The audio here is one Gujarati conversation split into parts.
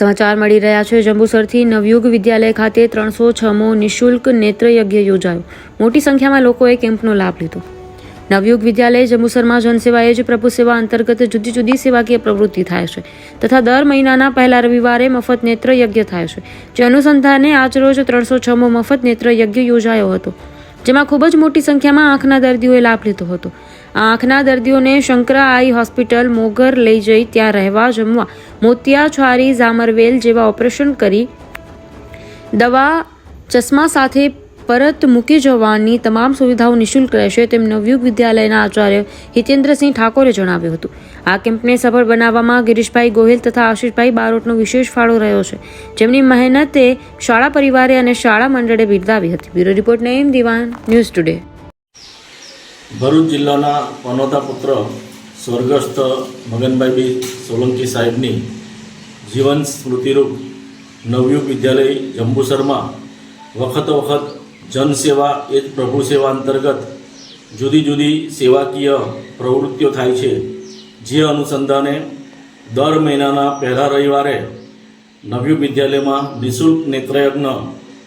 સમાચાર મળી રહ્યા છે જંબુસરથી નવયુગ વિદ્યાલય ખાતે 306મો નિઃશુલ્ક નેત્રયજ્ઞ યોજાયો। મોટી સંખ્યામાં લોકોએ કેમ્પનો લાભ લીધો। નવયુગ વિદ્યાલય જંબુસરમાં જનસેવા એ જ પ્રભુ સેવા અંતર્ગત જુદી જુદી સેવાકીય પ્રવૃત્તિ થાય છે તથા દર મહિનાના પહેલા રવિવારે મફત નેત્રયજ્ઞ થાય છે, જે અનુસંધાને આજરોજ 306મો મફત નેત્રયજ્ઞ યોજાયો હતો, જેમાં ખૂબ જ મોટી સંખ્યામાં આંખના દર્દીઓએ લાભ લીધો હતો। આ આંખના દર્દીઓને શંકરા આઈ હોસ્પિટલ મોગર લઈ જઈ ત્યાં રહેવા, જમવા, મોતિયા, છારી, ઝામરવેલ જેવા ઓપરેશન કરી દવા, ચશ્મા સાથે પરત મૂકી જવાની તમામ સુવિધાઓ નિઃશુલ્ક રહેશે, તેમ નવયુગ વિદ્યાલયના આચાર્ય હિતેન્દ્રસિંહ ઠાકોરે જણાવ્યું હતું। આ કેમ્પને સફળ બનાવવામાં ગિરીશભાઈ ગોહિલ તથા આશીષભાઈ બારોટનો વિશેષ ફાળો રહ્યો છે, જેમની મહેનતે શાળા પરિવારે અને શાળા મંડળે બિરદાવી હતી। બ્યુરો રિપોર્ટ નઈમ દિવાન, ન્યૂઝ ટુડે। ભરૂચ જિલ્લાના પનોતા પુત્ર સ્વર્ગસ્થ મગનભાઈ સોલંકી સાહેબની જીવન સ્મૃતિરૂપ નવયુગ વિદ્યાલય જંબુસરમાં વખતો વખત જનસેવા એ જ પ્રભુ સેવા અંતર્ગત જુદી જુદી સેવાકીય પ્રવૃત્તિઓ થાય છે, જે અનુસંધાને દર મહિનાના પહેલા રવિવારે નવયુગ વિદ્યાલયમાં નિઃશુલ્ક નેત્રયજ્ઞ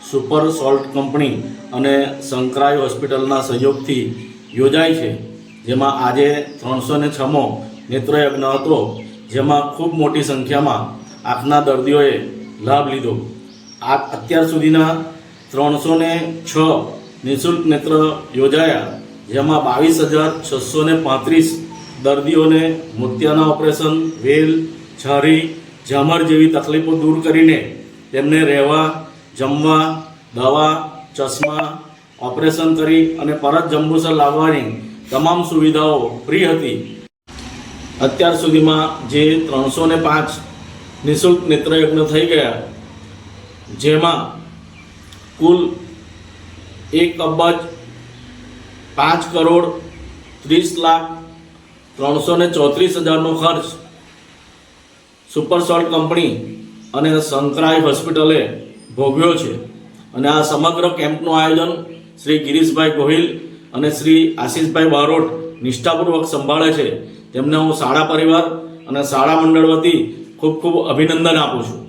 સુપર સોલ્ટ કંપની અને શંકરાઈ હોસ્પિટલના સહયોગથી યોજાય છે, જેમાં આજે 306મો નેત્રયજ્ઞ હતો, જેમાં ખૂબ મોટી સંખ્યામાં આંખના દર્દીઓએ લાભ લીધો। અત્યાર સુધીના 306 નિઃશુલ્ક નેત્ર યોજાયા, જેમાં 22,635 દર્દીઓને મોતિયાના ઓપરેશન, વેલ, છારી, ઝામર જેવી તકલીફો દૂર કરીને તેમને રહેવા, જમવા, દવા, ચશ્મા, ઓપરેશન કરી અને પરત જંબુસર લાવવાની તમામ સુવિધાઓ ફ્રી હતી। અત્યાર સુધીમાં જે 305 નિઃશુલ્ક નેત્રયજ્ઞ થઈ ગયા, જેમાં કુલ 1,05,30,30,334,000નો ખર્ચ સુપર સોલ્ટ કંપની અને શંકરાઈ હોસ્પિટલે ભોગવ્યો છે। અને આ સમગ્ર કેમ્પનું આયોજન શ્રી ગિરીશભાઈ ગોહિલ અને શ્રી આશીષભાઈ બારોટ નિષ્ઠાપૂર્વક સંભાળે છે, તેમને હું શાળા પરિવાર અને શાળા મંડળ વતી ખૂબ ખૂબ અભિનંદન આપું છું।